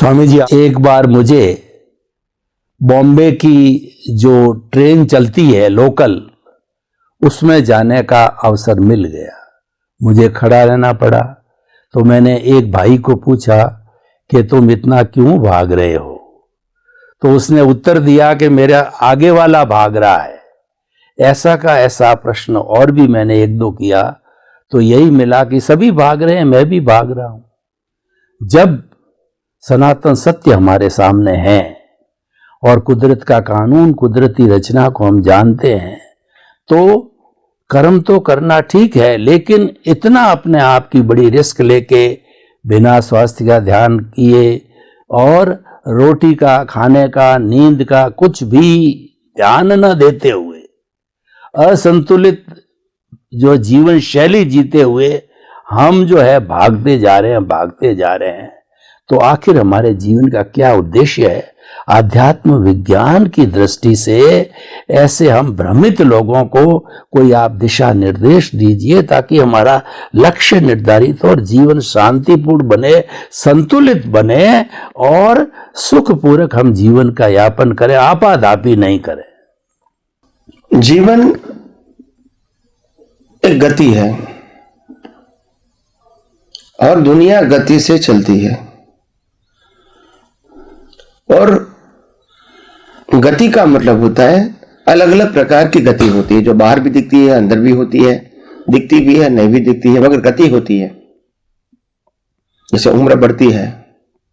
स्वामी जी, एक बार मुझे बॉम्बे की जो ट्रेन चलती है लोकल, उसमें जाने का अवसर मिल गया। मुझे खड़ा रहना पड़ा। तो मैंने एक भाई को पूछा कि तुम इतना क्यों भाग रहे हो? तो उसने उत्तर दिया कि मेरा आगे वाला भाग रहा है। ऐसा का ऐसा प्रश्न और भी मैंने एक दो किया, तो यही मिला कि सभी भाग रहे हैं, मैं भी भाग रहा हूं। जब सनातन सत्य हमारे सामने है और कुदरत का कानून, कुदरती रचना को हम जानते हैं, तो कर्म तो करना ठीक है, लेकिन इतना अपने आप की बड़ी रिस्क लेके बिना स्वास्थ्य का ध्यान किए और रोटी का, खाने का, नींद का कुछ भी ध्यान न देते हुए, असंतुलित जो जीवन शैली जीते हुए हम जो है भागते जा रहे हैं, तो आखिर हमारे जीवन का क्या उद्देश्य है? आध्यात्म विज्ञान की दृष्टि से ऐसे हम भ्रमित लोगों को कोई आप दिशा निर्देश दीजिए, ताकि हमारा लक्ष्य निर्धारित हो और जीवन शांतिपूर्ण बने, संतुलित बने और सुखपूर्वक हम जीवन का यापन करें, आपाधापी नहीं करें। जीवन एक गति है और दुनिया गति से चलती है, और गति का मतलब होता है अलग अलग प्रकार की गति होती है, जो बाहर भी दिखती है, अंदर भी होती है, दिखती भी है, नहीं भी दिखती है, मगर गति होती है। जैसे उम्र बढ़ती है,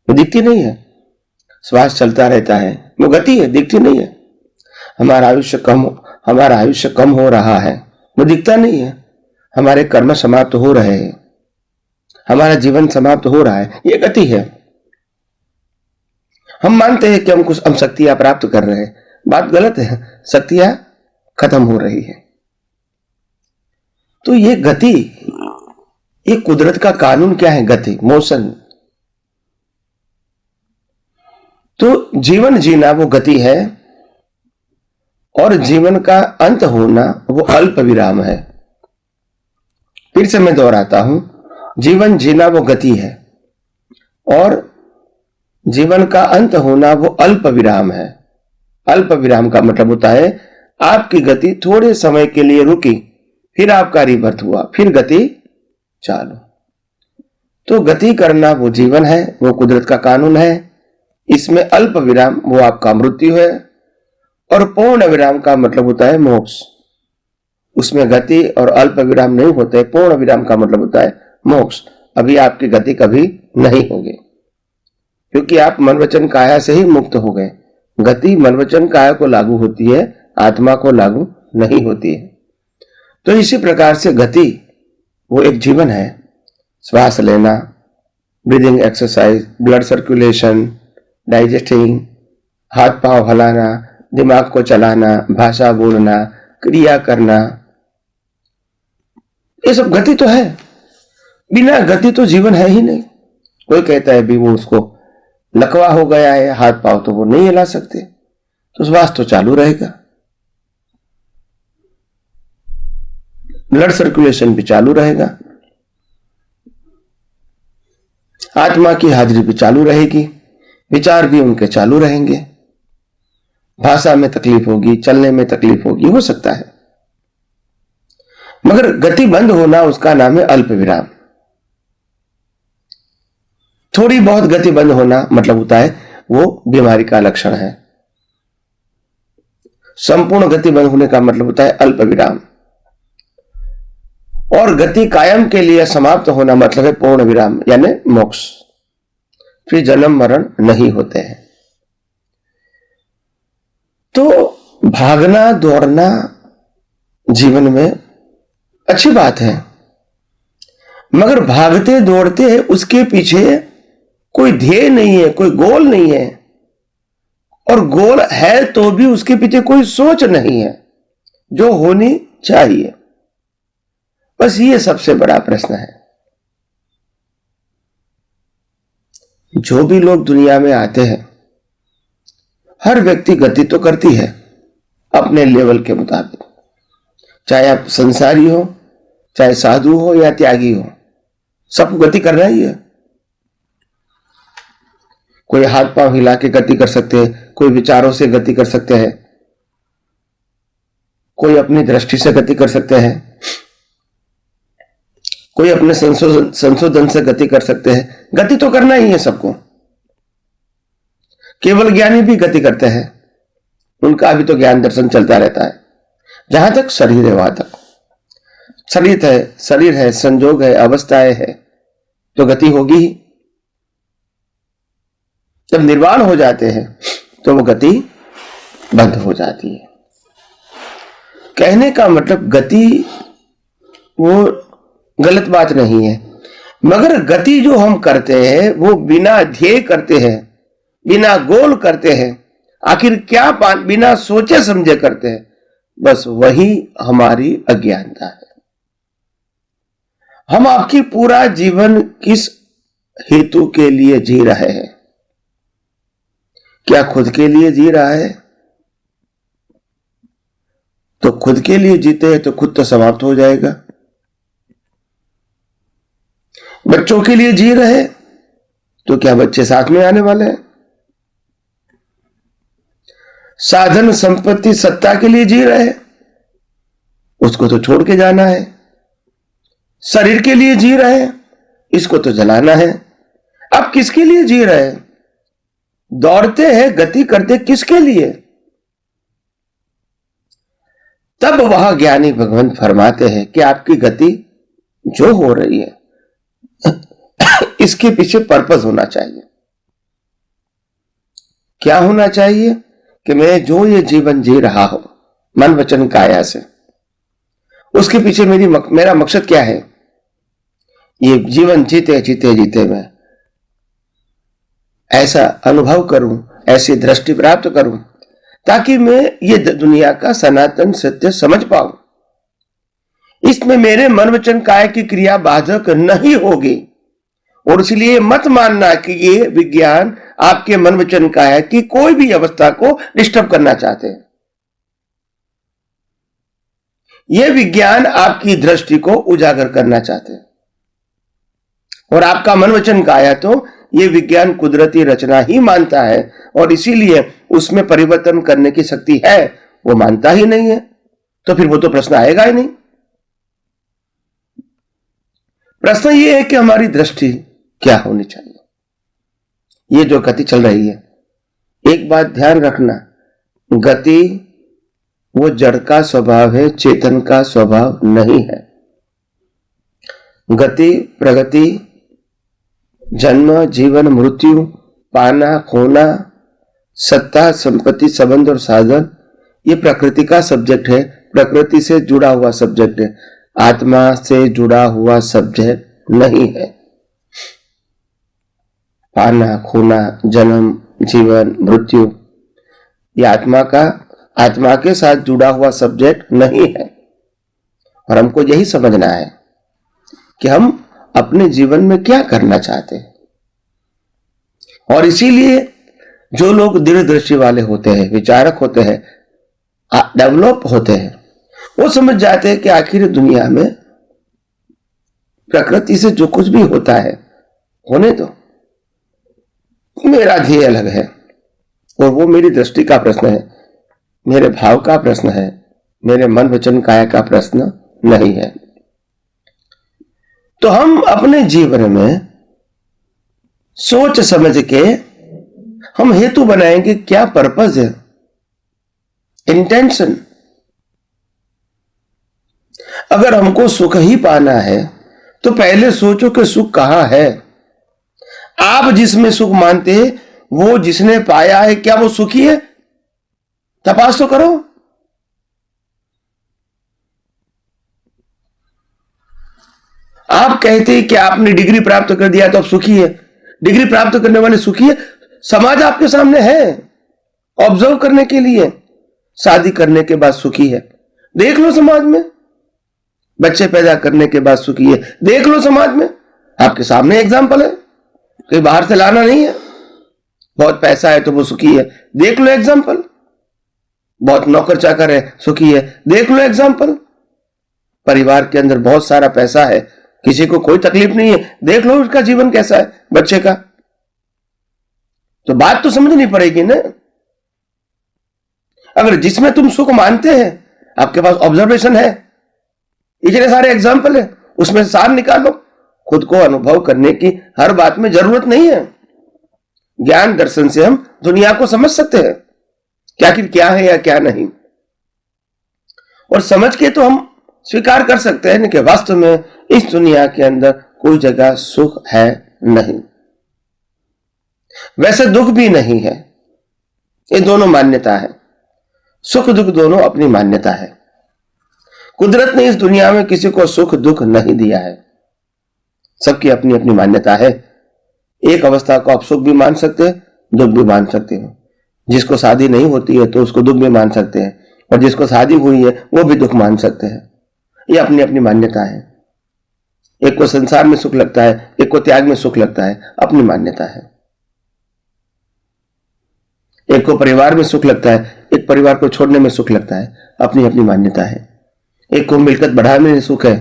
वो दिखती नहीं है, श्वास चलता रहता है, वो गति है, दिखती नहीं है। हमारा आयुष्य कम हो रहा है, वो दिखता नहीं है। हमारे कर्म समाप्त हो रहे हैं, हमारा जीवन समाप्त हो रहा है, ये गति है। हम मानते हैं कि हम शक्तियां प्राप्त कर रहे हैं, बात गलत है, शक्तियां खत्म हो रही है। तो ये गति, ये कुदरत का कानून क्या है? गति, मोशन। तो जीवन जीना वो गति है, और जीवन का अंत होना वो अल्प विराम है। फिर से मैं दोहराता हूं, जीवन जीना वो गति है और जीवन का अंत होना वो अल्प विराम है। अल्प विराम का मतलब होता है आपकी गति थोड़े समय के लिए रुकी, फिर आपका रिबर्थ हुआ, फिर गति चालू। तो गति करना वो जीवन है, वो कुदरत का कानून है। इसमें अल्प विराम वो आपका मृत्यु है, और पूर्ण विराम का मतलब होता है मोक्ष। उसमें गति और अल्प विराम नहीं होते, पूर्ण विराम का मतलब होता है मोक्ष। अभी आपकी गति कभी नहीं होगी, क्योंकि आप मन वचन काया से ही मुक्त हो गए। गति मन वचन काया को लागू होती है, आत्मा को लागू नहीं होती है। तो इसी प्रकार से गति वो एक जीवन है। श्वास लेना, breathing exercise, blood circulation, digesting, हाथ पांव हिलाना, दिमाग को चलाना, भाषा बोलना, क्रिया करना, ये सब गति तो है। बिना गति तो जीवन है ही नहीं। कोई कहता है भी वो उसको लकवा हो गया है, हाथ पांव तो वो नहीं हिला सकते, तो श्वास तो चालू रहेगा, ब्लड सर्कुलेशन भी चालू रहेगा, आत्मा की हाजिरी भी चालू रहेगी, विचार भी उनके चालू रहेंगे, भाषा में तकलीफ होगी, चलने में तकलीफ होगी, हो सकता है, मगर गति बंद होना उसका नाम है अल्प विराम। थोड़ी बहुत गति बंद होना मतलब होता है वो बीमारी का लक्षण है। संपूर्ण गति बंद होने का मतलब होता है अल्प विराम, और गति कायम के लिए समाप्त होना मतलब है पूर्ण विराम, यानी मोक्ष। फिर जन्म मरण नहीं होते हैं। तो भागना दौड़ना जीवन में अच्छी बात है, मगर भागते दौड़ते उसके पीछे कोई ध्येय नहीं है, कोई गोल नहीं है, और गोल है तो भी उसके पीछे कोई सोच नहीं है जो होनी चाहिए। बस ये सबसे बड़ा प्रश्न है। जो भी लोग दुनिया में आते हैं, हर व्यक्ति गति तो करती है अपने लेवल के मुताबिक, चाहे आप संसारी हो, चाहे साधु हो या त्यागी हो, सबको गति करना ही है। कोई हाथ पांव हिला के गति कर सकते हैं, कोई विचारों से गति कर सकते हैं, कोई अपनी दृष्टि से गति कर सकते हैं, कोई अपने संशोधन से गति कर सकते हैं। गति तो करना ही है सबको। केवल ज्ञानी भी गति करते हैं, उनका अभी तो ज्ञान दर्शन चलता रहता है। जहां तक शरीर है वहां तक शरीर है, संजोग है, अवस्थाएं है, तो गति होगी ही। जब निर्वाण हो जाते हैं तो वो गति बंद हो जाती है। कहने का मतलब गति वो गलत बात नहीं है, मगर गति जो हम करते हैं वो बिना ध्येय करते हैं, बिना गोल करते हैं, आखिर क्या बिना सोचे समझे करते हैं, बस वही हमारी अज्ञानता है। हम आपकी पूरा जीवन किस हेतु के लिए जी रहे हैं? क्या खुद के लिए जी रहा है? तो खुद के लिए जीते हैं तो खुद तो समाप्त हो जाएगा। बच्चों के लिए जी रहे तो क्या बच्चे साथ में आने वाले हैं? साधन संपत्ति सत्ता के लिए जी रहे, उसको तो छोड़ के जाना है। शरीर के लिए जी रहे, इसको तो जलाना है। अब किसके लिए जी रहे? दौड़ते हैं, गति करते किसके लिए? तब वह ज्ञानी भगवान फरमाते हैं कि आपकी गति जो हो रही है इसके पीछे पर्पस होना चाहिए। क्या होना चाहिए? कि मैं जो ये जीवन जी रहा हूं मन वचन काया से, उसके पीछे मेरा मकसद क्या है? ये जीवन जीते जीते जीते मैं ऐसा अनुभव करूं, ऐसी दृष्टि प्राप्त करूं, ताकि मैं ये दुनिया का सनातन सत्य समझ पाऊं। इसमें मेरे मन वचन काया की क्रिया बाधक नहीं होगी। और इसलिए मत मानना कि ये विज्ञान आपके मन वचन काया की कोई भी अवस्था को डिस्टर्ब करना चाहते हैं। ये विज्ञान आपकी दृष्टि को उजागर करना चाहते हैं। और आपका मन वचन काया तो ये विज्ञान कुदरती रचना ही मानता है, और इसीलिए उसमें परिवर्तन करने की शक्ति है वो मानता ही नहीं है। तो फिर वो तो प्रश्न आएगा ही नहीं। प्रश्न ये है कि हमारी दृष्टि क्या होनी चाहिए। ये जो गति चल रही है, एक बात ध्यान रखना, गति वो जड़ का स्वभाव है, चेतन का स्वभाव नहीं है। गति प्रगति, जन्म जीवन मृत्यु, पाना खोना, सत्ता संपत्ति संबंध और साधन, ये प्रकृति का सब्जेक्ट है, प्रकृति से जुड़ा हुआ सब्जेक्ट है, आत्मा से जुड़ा हुआ सब्जेक्ट नहीं है। पाना खोना, जन्म जीवन मृत्यु, ये आत्मा के साथ जुड़ा हुआ सब्जेक्ट नहीं है। और हमको यही समझना है कि हम अपने जीवन में क्या करना चाहते हैं। और इसीलिए जो लोग दृढ़ दृष्टि वाले होते हैं, विचारक होते हैं, डेवलप होते हैं, वो समझ जाते हैं कि आखिर दुनिया में प्रकृति से जो कुछ भी होता है होने दो, मेरा ध्येय अलग है और वो मेरी दृष्टि का प्रश्न है, मेरे भाव का प्रश्न है, मेरे मन वचन काया का प्रश्न नहीं है। तो हम अपने जीवन में सोच समझ के हम हेतु बनाएंगे, क्या पर्पस है, इंटेंशन। अगर हमको सुख ही पाना है तो पहले सोचो कि सुख कहां है। आप जिसमें सुख मानते हैं वो जिसने पाया है, क्या वो सुखी है? तपास तो करो। आप कहते हैं कि आपने डिग्री प्राप्त कर दिया तो आप सुखी है। डिग्री प्राप्त करने वाले सुखी है? समाज आपके सामने है ऑब्जर्व करने के लिए। शादी करने के बाद सुखी है, देख लो समाज में। बच्चे पैदा करने के बाद सुखी है, देख लो समाज में। आपके सामने एग्जाम्पल है, कोई बाहर से लाना नहीं है। बहुत पैसा है तो वो सुखी है, देख लो एग्जाम्पल। बहुत नौकर चाकर है, सुखी है, देख लो एग्जाम्पल। परिवार के अंदर बहुत सारा पैसा है, किसी को कोई तकलीफ नहीं है, देख लो उसका जीवन कैसा है बच्चे का। तो बात तो समझनी पड़ेगी ना। अगर जिसमें तुम सुख मानते हैं, आपके पास ऑब्जर्वेशन है, इतने सारे एग्जाम्पल है, उसमें से सार निकालो। खुद को अनुभव करने की हर बात में जरूरत नहीं है। ज्ञान दर्शन से हम दुनिया को समझ सकते हैं, क्या है या क्या नहीं, और समझ के तो हम स्वीकार कर सकते हैं कि वास्तव में इस दुनिया के अंदर कोई जगह सुख है नहीं, वैसे दुख भी नहीं है। ये दोनों मान्यता है, सुख दुख दोनों अपनी मान्यता है। कुदरत ने इस दुनिया में किसी को सुख दुख नहीं दिया है, सबकी अपनी अपनी मान्यता है। एक अवस्था को आप सुख भी मान सकते हैं, दुख भी मान सकते हैं। जिसको शादी नहीं होती है तो उसको दुख भी मान सकते हैं, और जिसको शादी हुई है वो भी दुख मान सकते हैं। ये अपनी अपनी मान्यता है। एक को संसार में सुख लगता है, एक को त्याग में सुख लगता है, अपनी मान्यता है। एक को परिवार में सुख लगता है, एक परिवार को छोड़ने में सुख लगता है, अपनी अपनी मान्यता है। एक को मिलकत बढ़ाने में सुख है,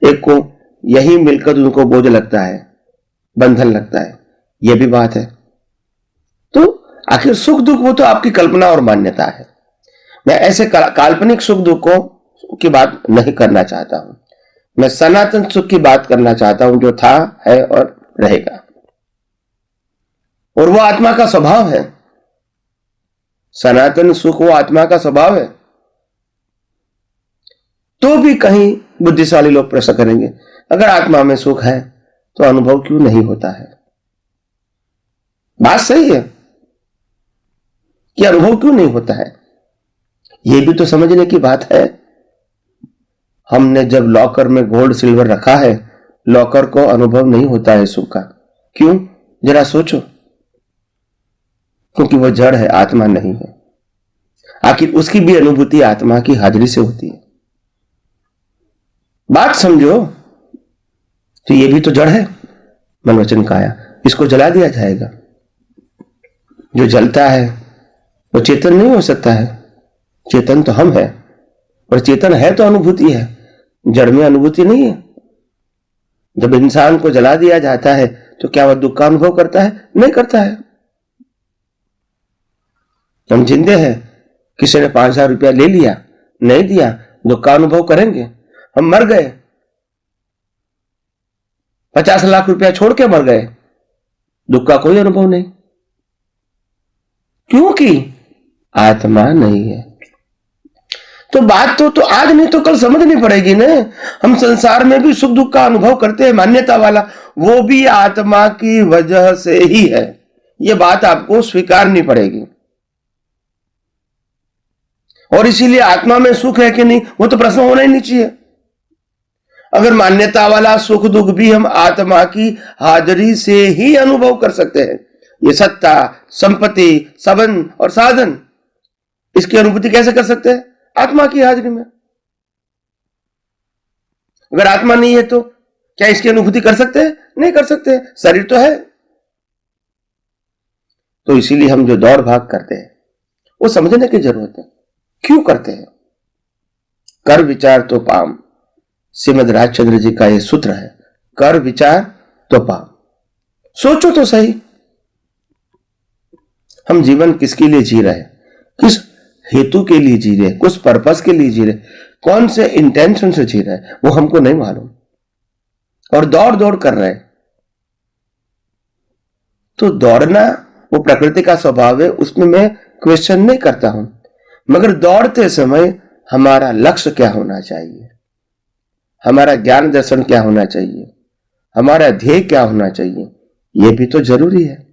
एक को यही मिलकत उनको बोझ लगता है, बंधन लगता है, यह भी बात है। तो आखिर सुख दुख वो तो आपकी कल्पना और मान्यता है। मैं ऐसे काल्पनिक सुख दुख को की बात नहीं करना चाहता हूं। मैं सनातन सुख की बात करना चाहता हूं, जो था, है और रहेगा, और वो आत्मा का स्वभाव है। सनातन सुख वो आत्मा का स्वभाव है। तो भी कहीं बुद्धिशाली लोग प्रश्न करेंगे, अगर आत्मा में सुख है तो अनुभव क्यों नहीं होता है? बात सही है कि अनुभव क्यों नहीं होता है, यह भी तो समझने की बात है। हमने जब लॉकर में गोल्ड सिल्वर रखा है, लॉकर को अनुभव नहीं होता है सुख का। क्यों? जरा सोचो। क्योंकि वह जड़ है, आत्मा नहीं है। आखिर उसकी भी अनुभूति आत्मा की हाजिरी से होती है। बात समझो। तो ये भी तो जड़ है, मन वचन काया। इसको जला दिया जाएगा। जो जलता है वो चेतन नहीं हो सकता है। चेतन तो हम है, और चेतन है तो अनुभूति है, जड़ में अनुभूति नहीं है। जब इंसान को जला दिया जाता है तो क्या वह दुख का अनुभव करता है? नहीं करता है। हम जिंदे हैं, किसी ने 5,000 रुपया ले लिया, नहीं दिया, दुख का अनुभव करेंगे। हम मर गए, 50 लाख रुपया छोड़ के मर गए, दुख का कोई अनुभव नहीं, क्योंकि आत्मा नहीं है। तो बात तो आज नहीं तो कल समझनी पड़ेगी ना। हम संसार में भी सुख दुख का अनुभव करते हैं, मान्यता वाला, वो भी आत्मा की वजह से ही है। ये बात आपको स्वीकारनी पड़ेगी। और इसीलिए आत्मा में सुख है कि नहीं, वो तो प्रश्न होना ही नहीं चाहिए। अगर मान्यता वाला सुख दुख भी हम आत्मा की हाजिरी से ही अनुभव कर सकते हैं, ये सत्ता, संपत्ति, संबंध और साधन, इसकी अनुभूति कैसे कर सकते हैं? आत्मा की हाजिरी में। अगर आत्मा नहीं है तो क्या इसकी अनुभूति कर सकते हैं? नहीं कर सकते, शरीर तो है। तो इसीलिए हम जो दौड़ भाग करते हैं वो समझने की जरूरत है, क्यों करते हैं। कर विचार तो पाम, श्रीमद राजचंद्र जी का यह सूत्र है, कर विचार तो पाम। सोचो तो सही, हम जीवन किसके लिए जी रहे हैं, किस हेतु के लिए जी रहे, किस पर्पस के लिए जी रहे, कौन से इंटेंशन से जी रहे, वो हमको नहीं मालूम, और दौड़ दौड़ कर रहे। तो दौड़ना वो प्रकृति का स्वभाव है, उसमें मैं क्वेश्चन नहीं करता हूं, मगर दौड़ते समय हमारा लक्ष्य क्या होना चाहिए, हमारा ज्ञान दर्शन क्या होना चाहिए, हमारा ध्येय क्या होना चाहिए, यह भी तो जरूरी है।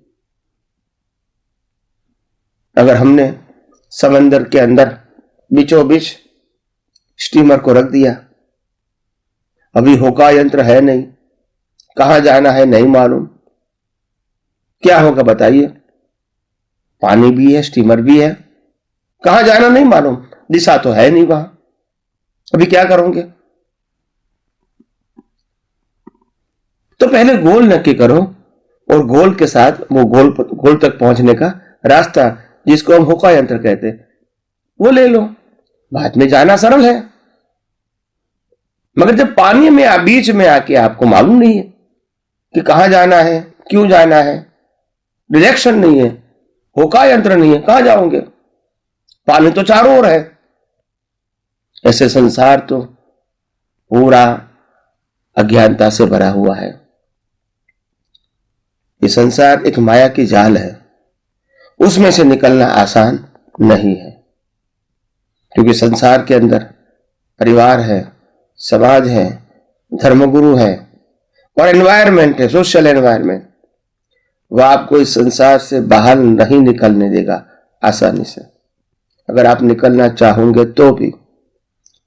अगर हमने समंदर के अंदर बीचों बीच स्टीमर को रख दिया, अभी होका यंत्र है नहीं, कहां जाना है नहीं मालूम, क्या होगा बताइए? पानी भी है, स्टीमर भी है, कहां जाना नहीं मालूम, दिशा तो है नहीं वहां, अभी क्या करोगे? तो पहले गोल नक्की करो, और गोल के साथ वो गोल तक पहुंचने का रास्ता, जिसको हम होका यंत्र कहते हैं, वो ले लो। बाद में जाना सरल है, मगर जब पानी में बीच में आके आपको मालूम नहीं है कि कहां जाना है, क्यों जाना है, डायरेक्शन नहीं है, होका यंत्र नहीं है, कहां जाओगे? पानी तो चारों ओर है। ऐसे संसार तो पूरा अज्ञानता से भरा हुआ है। ये संसार एक माया की जाल है, उसमें से निकलना आसान नहीं है, क्योंकि संसार के अंदर परिवार है, समाज है, धर्मगुरु है और एनवायरमेंट है, सोशल एनवायरमेंट। वह आपको इस संसार से बाहर नहीं निकलने देगा आसानी से। अगर आप निकलना चाहोगे तो भी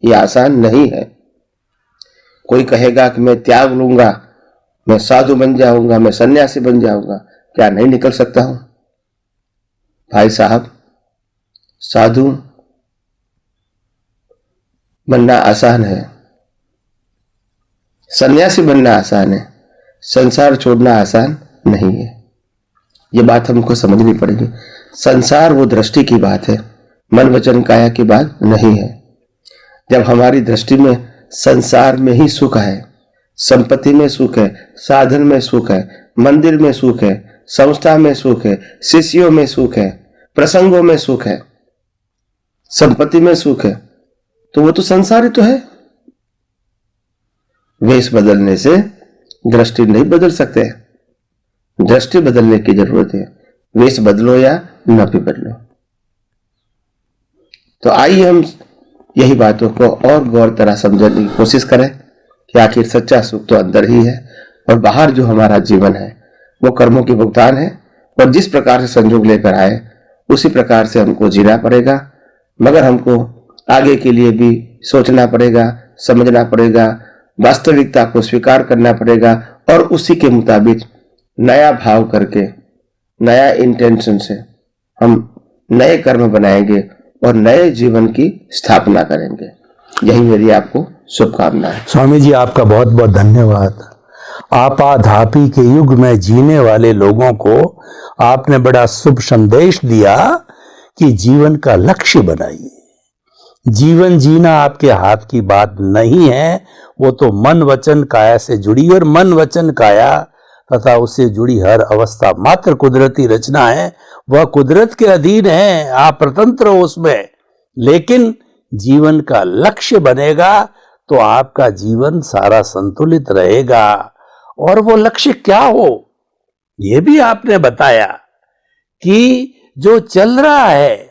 ये आसान नहीं है। कोई कहेगा कि मैं त्याग लूंगा, मैं साधु बन जाऊंगा, मैं सन्यासी बन जाऊंगा, क्या नहीं निकल सकता हूं? भाई साहब, साधु बनना आसान है, सन्यासी बनना आसान है, संसार छोड़ना आसान नहीं है। ये बात हमको समझनी पड़ेगी। संसार वो दृष्टि की बात है, मन वचन काया की बात नहीं है। जब हमारी दृष्टि में संसार में ही सुख है, संपत्ति में सुख है, साधन में सुख है, मंदिर में सुख है, संस्था में सुख है, शिष्यों में सुख है, प्रसंगों में सुख है, संपत्ति में सुख है, तो वो तो संसार ही तो है। वेश बदलने से दृष्टि नहीं बदल सकते, दृष्टि बदलने की जरूरत है। वेश बदलो या न भी बदलो। तो आइए हम यही बातों को और गौर तरह समझने की कोशिश करें कि आखिर सच्चा सुख तो अंदर ही है और बाहर जो हमारा जीवन है वो कर्मों की भुगतान है, और जिस प्रकार से संयोग लेकर आए उसी प्रकार से हमको जीना पड़ेगा। मगर हमको आगे के लिए भी सोचना पड़ेगा, समझना पड़ेगा, वास्तविकता को स्वीकार करना पड़ेगा और उसी के मुताबिक नया भाव करके, नया इंटेंशन से हम नए कर्म बनाएंगे और नए जीवन की स्थापना करेंगे। यही मेरी आपको शुभकामना है। स्वामी जी, आपका बहुत बहुत धन्यवाद। आपाधापी के युग में जीने वाले लोगों को आपने बड़ा शुभ संदेश दिया कि जीवन का लक्ष्य बनाइए। जीवन जीना आपके हाथ की बात नहीं है, वो तो मन वचन काया से जुड़ी, और मन वचन काया तथा उससे जुड़ी हर अवस्था मात्र कुदरती रचना है। वह कुदरत के अधीन है, आप स्वतंत्र हो उसमें। लेकिन जीवन का लक्ष्य बनेगा तो आपका जीवन सारा संतुलित रहेगा। और वो लक्ष्य क्या हो, ये भी आपने बताया कि जो चल रहा है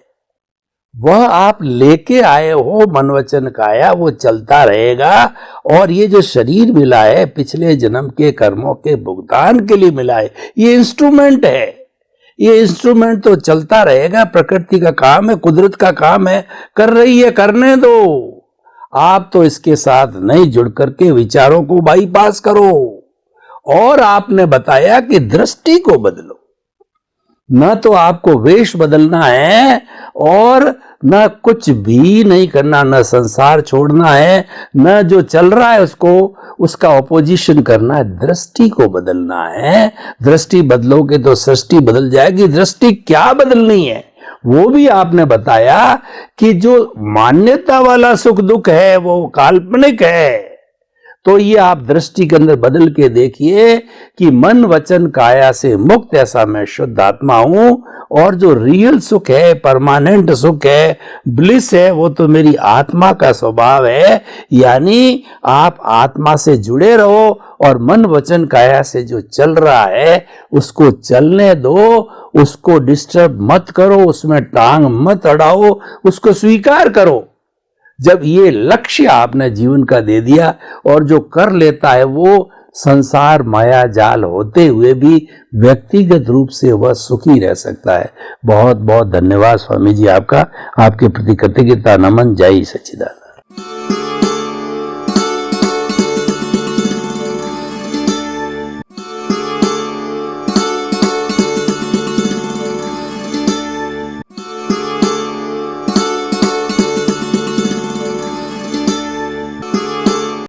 वह आप लेके आए हो, मन वचन काया, वो चलता रहेगा। और ये जो शरीर मिला है पिछले जन्म के कर्मों के भुगतान के लिए मिला है, ये इंस्ट्रूमेंट है। ये इंस्ट्रूमेंट तो चलता रहेगा, प्रकृति का काम है, कुदरत का काम है, कर रही है, करने दो। आप तो इसके साथ नहीं जुड़ करके विचारों को बाईपास करो। और आपने बताया कि दृष्टि को बदलो। न तो आपको वेश बदलना है और न कुछ भी नहीं करना, न संसार छोड़ना है, न जो चल रहा है उसका ऑपोजिशन करना है। दृष्टि को बदलना है। दृष्टि बदलोगे तो सृष्टि बदल जाएगी। दृष्टि क्या बदलनी है वो भी आपने बताया कि जो मान्यता वाला सुख दुख है वो काल्पनिक है। तो ये आप दृष्टि के अंदर बदल के देखिए कि मन वचन काया से मुक्त ऐसा मैं शुद्ध आत्मा हूं, और जो रियल सुख है, परमानेंट सुख है, ब्लिस है, वो तो मेरी आत्मा का स्वभाव है। यानी आप आत्मा से जुड़े रहो और मन वचन काया से जो चल रहा है उसको चलने दो, उसको डिस्टर्ब मत करो, उसमें टांग मत अड़ाओ, उसको स्वीकार करो। जब ये लक्ष्य आपने जीवन का दे दिया और जो कर लेता है वो संसार माया जाल होते हुए भी व्यक्तिगत रूप से वह सुखी रह सकता है। बहुत बहुत धन्यवाद स्वामी जी आपका। आपके प्रति कृतज्ञता नमन। जय सच्चिदानंद।